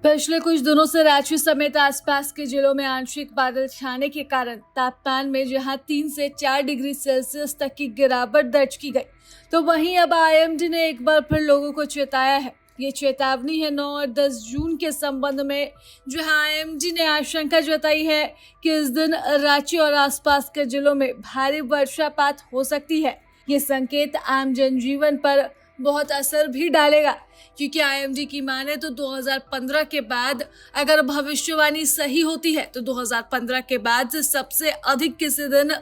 पिछले कुछ दिनों से रांची समेत आसपास के जिलों में आंशिक बादल छाने के कारण तापमान में जहां 3 से 4 डिग्री सेल्सियस तक की गिरावट दर्ज की गई, तो वहीं अब आईएमडी ने एक बार फिर लोगों को चेताया है। ये चेतावनी है 9 और 10 जून के संबंध में, जहां आईएमडी ने आशंका जताई है कि इस दिन रांची और आसपास के जिलों में भारी वर्षापात हो सकती है। ये संकेत आम जनजीवन पर बहुत असर भी डालेगा, क्योंकि आईएमडी की माने तो 2015 के बाद अगर भविष्यवाणी सही होती है तो 2015 के बाद सबसे अधिक किसी दिन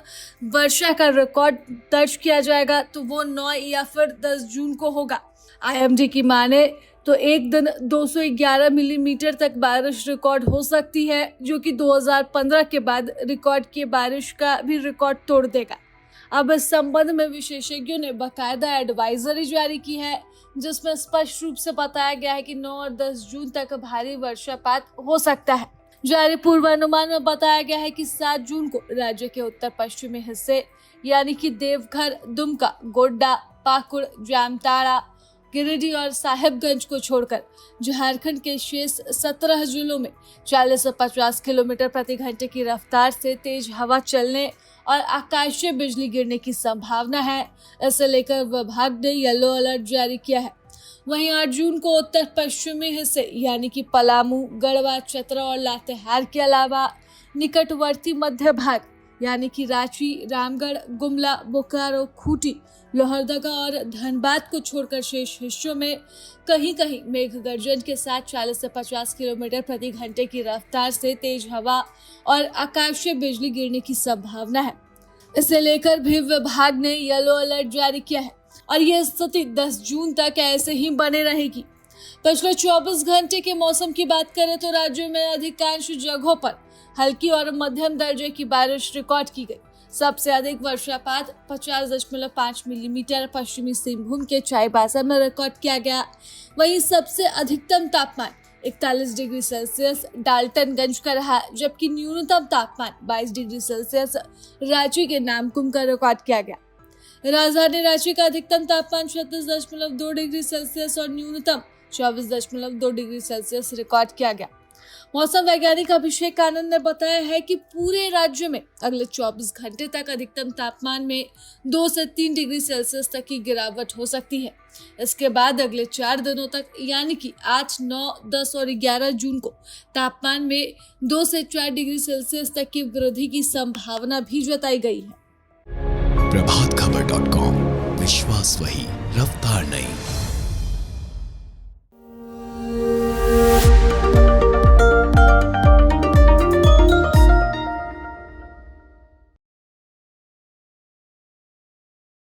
वर्षा का रिकॉर्ड दर्ज किया जाएगा तो वो 9 या फिर 10 जून को होगा। आईएमडी की माने तो एक दिन 211 मिलीमीटर तक बारिश रिकॉर्ड हो सकती है, जो कि 2015 के बाद रिकॉर्ड की बारिश का भी रिकॉर्ड तोड़ देगा। अब इस संबंध में विशेषज्ञों ने बाकायदा एडवाइजरी जारी की है, जिसमें स्पष्ट रूप से बताया गया है कि 9 और 10 जून तक भारी वर्षापात हो सकता है। जारी पूर्वानुमान में बताया गया है कि 7 जून को राज्य के उत्तर पश्चिमी हिस्से यानी कि देवघर, दुमका, गोड्डा, पाकुड़, जामताड़ा, गिरिडीह और साहिबगंज को छोड़कर झारखंड के शेष 17 जिलों में 40 से 50 किलोमीटर प्रति घंटे की रफ्तार से तेज हवा चलने और आकाशीय बिजली गिरने की संभावना है। इसे लेकर विभाग ने येलो अलर्ट जारी किया है। वहीं 8 जून को उत्तर पश्चिमी हिस्से यानी कि पलामू, गढ़वा, चतरा और लातेहार के अलावा निकटवर्ती मध्य भाग यानी कि रांची, रामगढ़, गुमला, बोकारो, खूंटी, लोहरदगा और धनबाद को छोड़कर शेष हिस्सों में कहीं कहीं मेघ गर्जन के साथ 40 से 50 किलोमीटर प्रति घंटे की रफ्तार से तेज हवा और आकाशीय बिजली गिरने की संभावना है। इसे लेकर भी विभाग ने येलो अलर्ट जारी किया है और यह स्थिति 10 जून तक ऐसे ही बने रहेगी। पिछले 24 घंटे के मौसम की बात करें तो राज्य में अधिकांश जगहों पर हल्की और मध्यम दर्जे की बारिश रिकॉर्ड की गई। सबसे अधिक वर्षापात 50.5 मिलीमीटर पश्चिमी सिंहभूम के चाईबासा में रिकॉर्ड किया गया। वहीं सबसे अधिकतम तापमान 41 डिग्री सेल्सियस डाल्टनगंज का रहा, जबकि न्यूनतम तापमान 22 डिग्री सेल्सियस रांची के नामकुम का रिकॉर्ड किया गया। राजधानी रांची का अधिकतम तापमान 36.2 डिग्री सेल्सियस और न्यूनतम 24.2 डिग्री सेल्सियस रिकॉर्ड किया गया। मौसम वैज्ञानिक अभिषेक आनंद ने बताया है कि पूरे राज्य में अगले 24 घंटे तक अधिकतम तापमान में 2 से 3 डिग्री सेल्सियस तक की गिरावट हो सकती है। इसके बाद अगले 4 दिनों तक यानी कि 8, 9, 10 और 11 जून को तापमान में 2 से 4 डिग्री सेल्सियस तक की वृद्धि की संभावना भी जताई गई है। प्रभातखबर.com, विश्वास वही, रफ्तार नहीं।